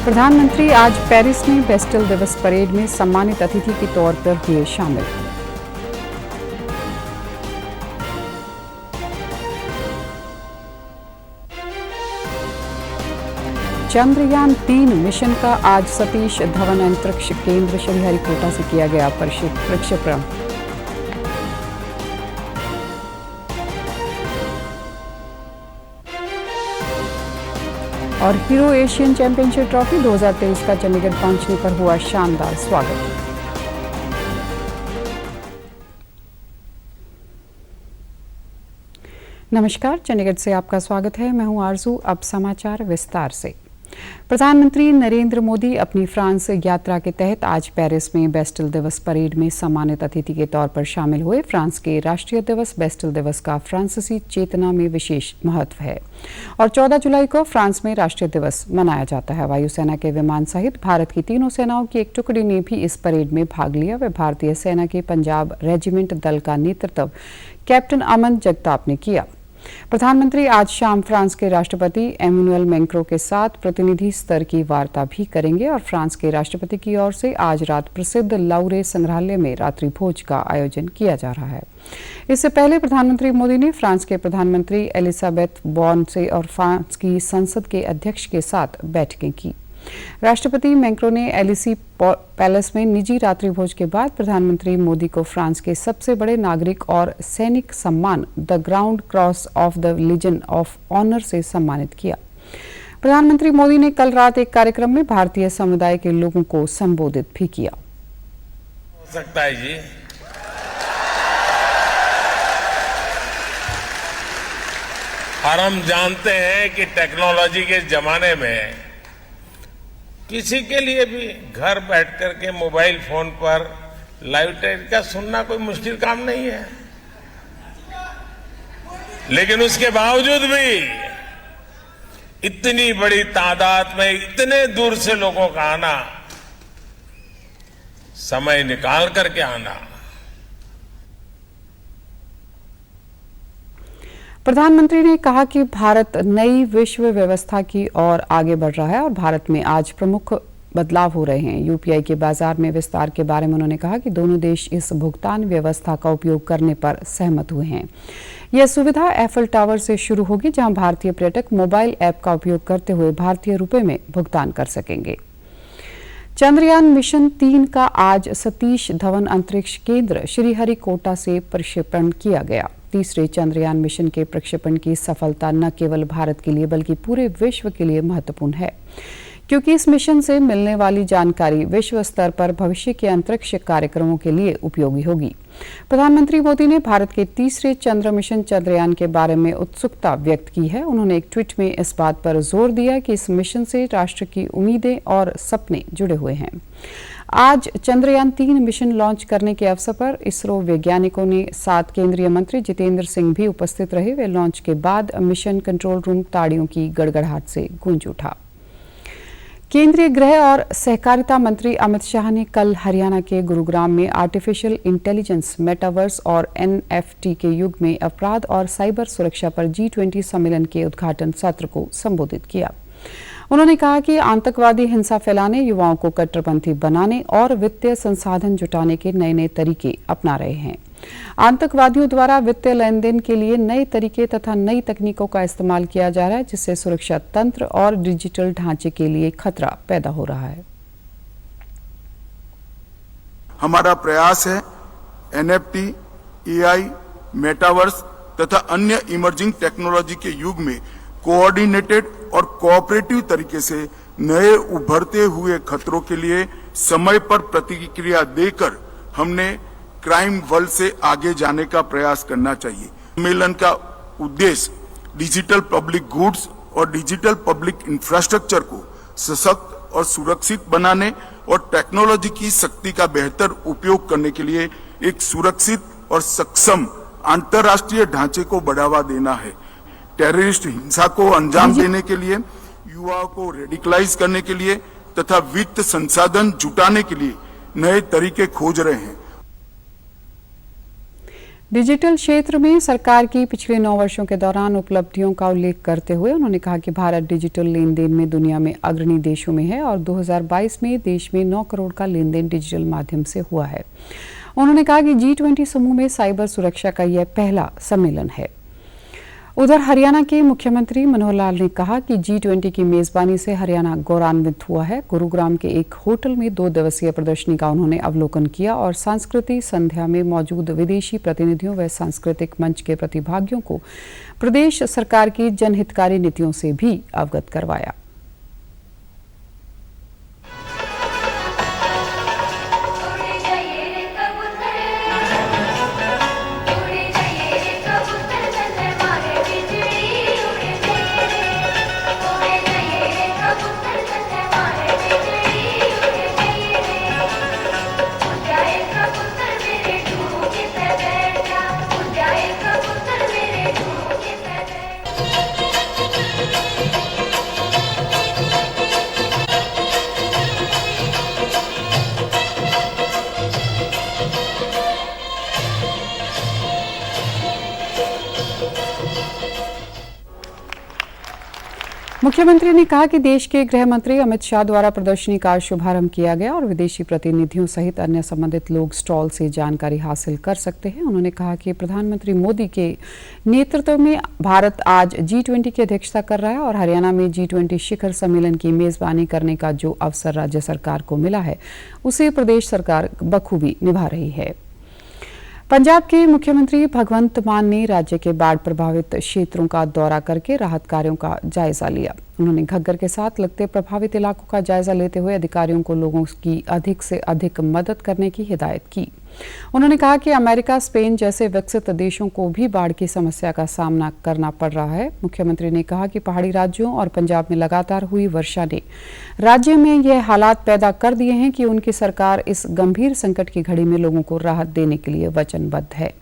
प्रधानमंत्री आज पेरिस में बेस्टिल दिवस परेड में सम्मानित अतिथि के तौर पर हुए शामिल। चंद्रयान 3 मिशन का आज सतीश धवन अंतरिक्ष केंद्र श्रीहरिकोटा से किया गया प्रक्षेपण। और हीरो एशियन चैंपियनशिप ट्रॉफी 2023 का चंडीगढ़ पहुंचने पर हुआ शानदार स्वागत। नमस्कार, चंडीगढ़ से आपका स्वागत है। मैं हूं आरजू। अब समाचार विस्तार से। प्रधानमंत्री नरेंद्र मोदी अपनी फ्रांस यात्रा के तहत आज पेरिस में बेस्टिल दिवस परेड में सम्मानित अतिथि के तौर पर शामिल हुए। फ्रांस के राष्ट्रीय दिवस बेस्टिल दिवस का फ्रांसीसी चेतना में विशेष महत्व है और 14 जुलाई को फ्रांस में राष्ट्रीय दिवस मनाया जाता है। वायुसेना के विमान सहित भारत की तीनों सेनाओं की एक टुकड़ी ने भी इस परेड में भाग लिया। वे भारतीय सेना के पंजाब रेजिमेंट दल का नेतृत्व कैप्टन अमन जगताप ने किया। प्रधानमंत्री आज शाम फ्रांस के राष्ट्रपति एमेनुएल मैक्रों के साथ प्रतिनिधि स्तर की वार्ता भी करेंगे और फ्रांस के राष्ट्रपति की ओर से आज रात प्रसिद्ध लाउरे संग्रहालय में रात्रि भोज का आयोजन किया जा रहा है। इससे पहले प्रधानमंत्री मोदी ने फ्रांस के प्रधानमंत्री एलिजाबेथ बॉर्न से और फ्रांस की संसद के अध्यक्ष के साथ बैठकें की। राष्ट्रपति मैक्रों ने एलिसी पैलेस में निजी रात्रि भोज के बाद प्रधानमंत्री मोदी को फ्रांस के सबसे बड़े नागरिक और सैनिक सम्मान the grand cross of the legion of honour से सम्मानित किया। प्रधानमंत्री मोदी ने कल रात एक कार्यक्रम में भारतीय समुदाय के लोगों को संबोधित भी किया। हो सकता है जी, और हम जानते हैं कि टेक्नोलॉजी के जमाने में किसी के लिए भी घर बैठ करके मोबाइल फोन पर लाइव टेलीकास्ट सुनना कोई मुश्किल काम नहीं है, लेकिन उसके बावजूद भी इतनी बड़ी तादाद में इतने दूर से लोगों का आना, समय निकाल करके आना। प्रधानमंत्री ने कहा कि भारत नई विश्व व्यवस्था की ओर आगे बढ़ रहा है और भारत में आज प्रमुख बदलाव हो रहे हैं। यूपीआई के बाजार में विस्तार के बारे में उन्होंने कहा कि दोनों देश इस भुगतान व्यवस्था का उपयोग करने पर सहमत हुए हैं। यह सुविधा एफिल टावर से शुरू होगी, जहां भारतीय पर्यटक मोबाइल ऐप का उपयोग करते हुए भारतीय रुपए में भुगतान कर सकेंगे। चंद्रयान मिशन 3 का आज सतीश धवन अंतरिक्ष केंद्र श्रीहरिकोटा से प्रक्षेपण किया गया। तीसरे चंद्रयान मिशन के प्रक्षेपण की सफलता न केवल भारत के लिए बल्कि पूरे विश्व के लिए महत्वपूर्ण है, क्योंकि इस मिशन से मिलने वाली जानकारी विश्व स्तर पर भविष्य के अंतरिक्ष कार्यक्रमों के लिए उपयोगी होगी। प्रधानमंत्री मोदी ने भारत के तीसरे चंद्र मिशन चंद्रयान के बारे में उत्सुकता व्यक्त की है। उन्होंने एक ट्वीट में इस बात पर जोर दिया कि इस मिशन से राष्ट्र की उम्मीदें और सपने जुड़े हुए हैं। आज चंद्रयान 3 मिशन लॉन्च करने के अवसर पर इसरो वैज्ञानिकों ने साथ केंद्रीय मंत्री जितेंद्र सिंह भी उपस्थित रहे। वे लॉन्च के बाद मिशन कंट्रोल रूम ताड़ियों की गड़गड़ाहट से गूंज उठा। केंद्रीय गृह और सहकारिता मंत्री अमित शाह ने कल हरियाणा के गुरुग्राम में आर्टिफिशियल इंटेलिजेंस, मेटावर्स और NFT के युग में अपराध और साइबर सुरक्षा पर G20 सम्मेलन के उद्घाटन सत्र को संबोधित किया। उन्होंने कहा कि आतंकवादी हिंसा फैलाने, युवाओं को कट्टरपंथी बनाने और वित्तीय संसाधन जुटाने के नए नए तरीके अपना रहे हैं। आतंकवादियों द्वारा वित्तीय लेन देन के लिए नए तरीके तथा नई तकनीकों का इस्तेमाल किया जा रहा है, जिससे सुरक्षा तंत्र और डिजिटल ढांचे के लिए खतरा पैदा हो रहा है। हमारा प्रयास है NFT, AI, मेटावर्स तथा अन्य इमर्जिंग टेक्नोलॉजी के युग में कोऑर्डिनेटेड और कोऑपरेटिव तरीके से नए उभरते हुए खतरों के लिए समय पर प्रतिक्रिया देकर हमने क्राइम वर्ल्ड से आगे जाने का प्रयास करना चाहिए। सम्मेलन का उद्देश्य डिजिटल पब्लिक गुड्स और डिजिटल पब्लिक इंफ्रास्ट्रक्चर को सशक्त और सुरक्षित बनाने और टेक्नोलॉजी की शक्ति का बेहतर उपयोग करने के लिए एक सुरक्षित और सक्षम अंतर्राष्ट्रीय ढांचे को बढ़ावा देना है। टेररिस्ट हिंसा को अंजाम देने के लिए, युवाओं को रेडिकलाइज करने के लिए तथा वित्त संसाधन जुटाने के लिए नए तरीके खोज रहे हैं। डिजिटल क्षेत्र में सरकार की पिछले 9 वर्षों के दौरान उपलब्धियों का उल्लेख करते हुए उन्होंने कहा कि भारत डिजिटल लेन देन में दुनिया में अग्रणी देशों में है और 2022 में देश में 9 करोड़ का लेन देन डिजिटल माध्यम से हुआ है। उन्होंने कहा कि G20 समूह में साइबर सुरक्षा का यह पहला सम्मेलन है। उधर हरियाणा के मुख्यमंत्री मनोहर लाल ने कहा कि G20 की मेजबानी से हरियाणा गौरवान्वित हुआ है। गुरुग्राम के एक होटल में 2 दिवसीय प्रदर्शनी का उन्होंने अवलोकन किया और सांस्कृतिक संध्या में मौजूद विदेशी प्रतिनिधियों व सांस्कृतिक मंच के प्रतिभागियों को प्रदेश सरकार की जनहितकारी नीतियों से भी अवगत करवाया। मुख्यमंत्री ने कहा कि देश के गृह मंत्री अमित शाह द्वारा प्रदर्शनी का शुभारंभ किया गया और विदेशी प्रतिनिधियों सहित अन्य संबंधित लोग स्टॉल से जानकारी हासिल कर सकते हैं। उन्होंने कहा कि प्रधानमंत्री मोदी के नेतृत्व में भारत आज G20 की अध्यक्षता कर रहा है और हरियाणा में G20 शिखर सम्मेलन की मेजबानी करने का जो अवसर राज्य सरकार को मिला है उसे प्रदेश सरकार बखूबी निभा रही है। पंजाब के मुख्यमंत्री भगवंत मान ने राज्य के बाढ़ प्रभावित क्षेत्रों का दौरा करके राहत कार्यों का जायजा लिया। उन्होंने घग्गर के साथ लगते प्रभावित इलाकों का जायजा लेते हुए अधिकारियों को लोगों की अधिक से अधिक मदद करने की हिदायत की। उन्होंने कहा कि अमेरिका, स्पेन जैसे विकसित देशों को भी बाढ़ की समस्या का सामना करना पड़ रहा है। मुख्यमंत्री ने कहा कि पहाड़ी राज्यों और पंजाब में लगातार हुई वर्षा ने राज्य में यह हालात पैदा कर दिए हैं कि उनकी सरकार इस गंभीर संकट की घड़ी में लोगों को राहत देने के लिए वचनबद्ध है।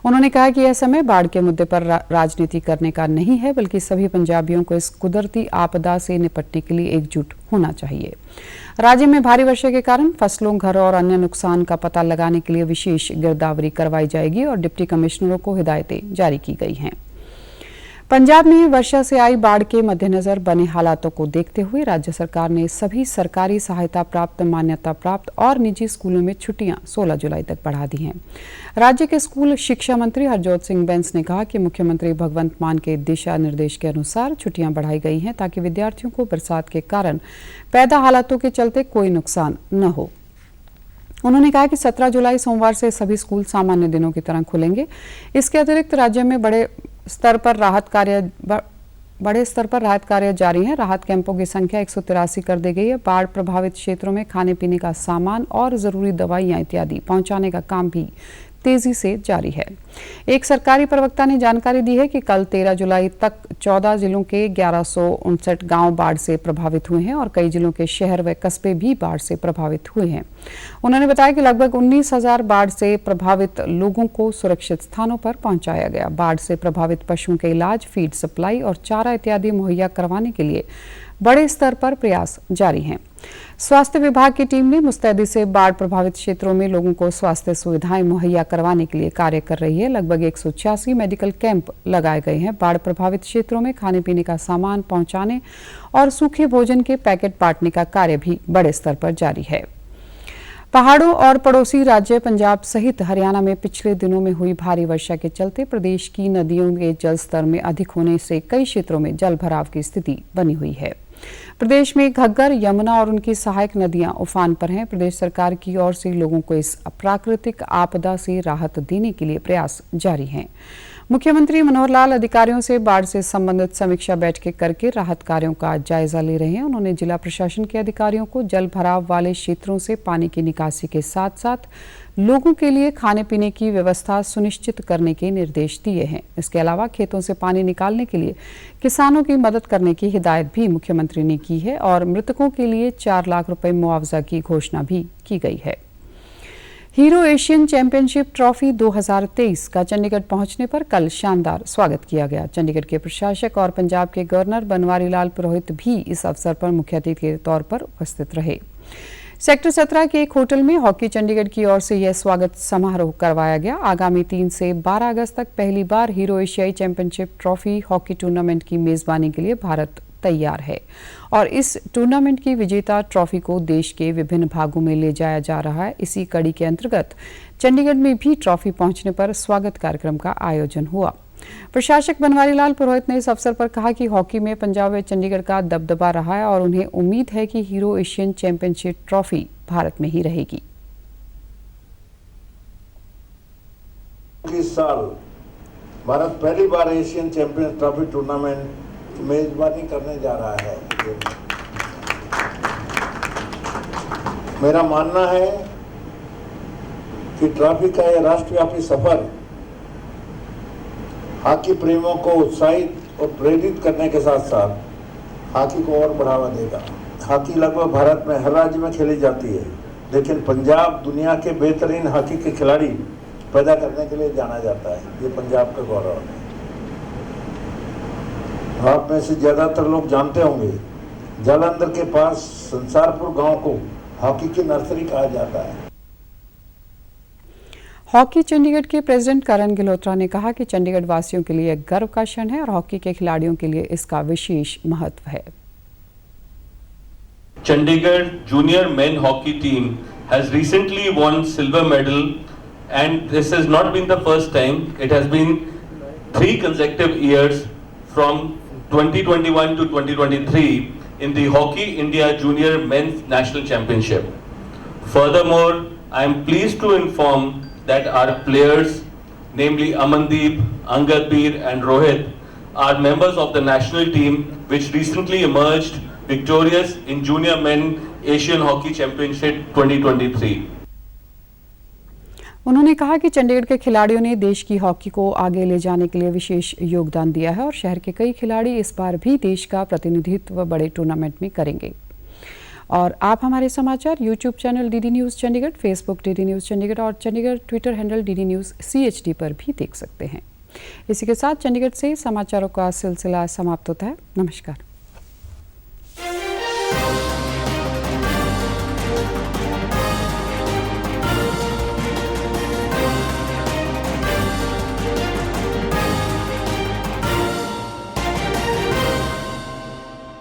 उन्होंने कहा कि यह समय बाढ़ के मुद्दे पर राजनीति करने का नहीं है, बल्कि सभी पंजाबियों को इस कुदरती आपदा से निपटने के लिए एकजुट होना चाहिए। राज्य में भारी वर्षा के कारण फसलों, घर और अन्य नुकसान का पता लगाने के लिए विशेष गिरदावरी करवाई जाएगी और डिप्टी कमिश्नरों को हिदायतें जारी की गई हैं। पंजाब में वर्षा से आई बाढ़ के मद्देनजर बने हालातों को देखते हुए राज्य सरकार ने सभी सरकारी सहायता प्राप्त, मान्यता प्राप्त और निजी स्कूलों में छुट्टियां 16 जुलाई तक बढ़ा दी हैं। राज्य के स्कूल शिक्षा मंत्री हरजोत सिंह बैंस ने कहा कि मुख्यमंत्री भगवंत मान के दिशा निर्देश के अनुसार छुट्टियां बढ़ाई गई हैं ताकि विद्यार्थियों को बरसात के कारण पैदा हालातों के चलते कोई नुकसान न हो। उन्होंने कहा कि 17 जुलाई सोमवार से सभी स्कूल सामान्य दिनों की तरह खुलेंगे। इसके अतिरिक्त राज्य में बड़े स्तर पर राहत कार्य जारी है। राहत कैंपों की संख्या 183 कर दी गई है। बाढ़ प्रभावित क्षेत्रों में खाने पीने का सामान और जरूरी दवाइयां इत्यादि पहुंचाने का काम भी तेजी से जारी है। एक सरकारी प्रवक्ता ने जानकारी दी है कि कल 13 जुलाई तक 14 जिलों के 1159 गांव बाढ़ से प्रभावित हुए हैं और कई जिलों के शहर व कस्बे भी बाढ़ से प्रभावित हुए हैं। उन्होंने बताया कि लगभग 19,000 बाढ़ से प्रभावित लोगों को सुरक्षित स्थानों पर पहुंचाया गया। बाढ़ से प्रभावित पशुओं के इलाज, फीड सप्लाई और चारा इत्यादि मुहैया करवाने के लिए बड़े स्तर पर प्रयास जारी हैं। स्वास्थ्य विभाग की टीम ने मुस्तैदी से बाढ़ प्रभावित क्षेत्रों में लोगों को स्वास्थ्य सुविधाएं मुहैया करवाने के लिए कार्य कर रही है। लगभग 186 मेडिकल कैंप लगाए गए हैं। बाढ़ प्रभावित क्षेत्रों में खाने पीने का सामान पहुंचाने और सूखे भोजन के पैकेट बांटने का कार्य भी बड़े स्तर पर जारी है। पहाड़ों और पड़ोसी राज्य पंजाब सहित हरियाणा में पिछले दिनों में हुई भारी वर्षा के चलते प्रदेश की नदियों के जलस्तर में अधिक होने से कई क्षेत्रों में जल भराव की स्थिति बनी हुई है। प्रदेश में घग्गर, यमुना और उनकी सहायक नदियां उफान पर हैं। प्रदेश सरकार की ओर से लोगों को इस प्राकृतिक आपदा से राहत देने के लिए प्रयास जारी हैं। मुख्यमंत्री मनोहर लाल अधिकारियों से बाढ़ से संबंधित समीक्षा बैठकें करके राहत कार्यों का जायजा ले रहे हैं। उन्होंने जिला प्रशासन के अधिकारियों को जल भराव वाले क्षेत्रों से पानी की निकासी के साथ साथ लोगों के लिए खाने पीने की व्यवस्था सुनिश्चित करने के निर्देश दिए हैं। इसके अलावा खेतों से पानी निकालने के लिए किसानों की मदद करने की हिदायत भी मुख्यमंत्री ने की है और मृतकों के लिए 4 लाख रुपए मुआवजा की घोषणा भी की गई है। हीरो एशियन चैंपियनशिप ट्रॉफी 2023 का चंडीगढ़ पहुंचने पर कल शानदार स्वागत किया गया। चंडीगढ़ के प्रशासक और पंजाब के गवर्नर बनवारी लाल पुरोहित भी इस अवसर पर मुख्य अतिथि के तौर पर उपस्थित रहे। सेक्टर 17 के एक होटल में हॉकी चंडीगढ़ की ओर से यह स्वागत समारोह करवाया गया। आगामी 3 से 12 अगस्त तक पहली बार हीरो एशियाई चैंपियनशिप ट्रॉफी हॉकी टूर्नामेंट की मेजबानी के लिए भारत तैयार है और इस टूर्नामेंट की विजेता ट्रॉफी को देश के विभिन्न भागों में ले जाया जा रहा है। इसी कड़ी के अंतर्गत चंडीगढ़ में भी ट्रॉफी पहुंचने पर स्वागत कार्यक्रम का आयोजन हुआ। प्रशासक बनवारी लाल पुरोहित ने इस अवसर पर कहा कि हॉकी में पंजाब व चंडीगढ़ का दबदबा रहा है और उन्हें उम्मीद है कि hero Asian championship trophy Bharat में ही रहेगी। इस साल भारत पहली बार एशियन चैंपियन ट्रॉफी टूर्नामेंट की मेजबानी करने जा रहा है। मेरा मानना है कि ट्रॉफी का यह राष्ट्रव्यापी सफर हॉकी प्रेमियों को उत्साहित और प्रेरित करने के साथ साथ हॉकी को और बढ़ावा देगा। हॉकी लगभग भारत में हर राज्य में खेली जाती है, लेकिन पंजाब दुनिया के बेहतरीन हॉकी के खिलाड़ी पैदा करने के लिए जाना जाता है। ये पंजाब का गौरव है। आप में से ज्यादातर लोग जानते होंगे, जालंधर के पास संसारपुर गांव को हॉकी की नर्सरी कहा जाता है। हॉकी चंडीगढ़ के प्रेसिडेंट करण गिलोत्रा ने कहा कि चंडीगढ़ वासियों के लिए एक गर्व का क्षण है और हॉकी के खिलाड़ियों के लिए इसका विशेष महत्व है। Chandigarh junior men hockey team has recently won silver medal, and this has not been the first time. It has been 3 consecutive years from 2021 to 2023 in the Hockey India Junior Men's National Championship. Furthermore, I am pleased to inform that our players, namely Amandeep, Angadbir and Rohit, are members of the national team which recently emerged victorious in Junior Men Asian Hockey Championship 2023. उन्होंने कहा कि चंडीगढ़ के खिलाड़ियों ने देश की hockey को आगे ले जाने के लिए विशेष योगदान दिया है और शहर के कई खिलाड़ी इस बार भी देश का प्रतिनिधित्व बड़े टूर्नामेंट में करेंगे। और आप हमारे समाचार YouTube channel DD News Chandigarh, Facebook DD News Chandigarh और Chandigarh Twitter handle DD News CHD पर भी देख सकते हैं। इसी के साथ चंडीगढ़ से समाचारों का सिलसिला समाप्त होता है। नमस्कार।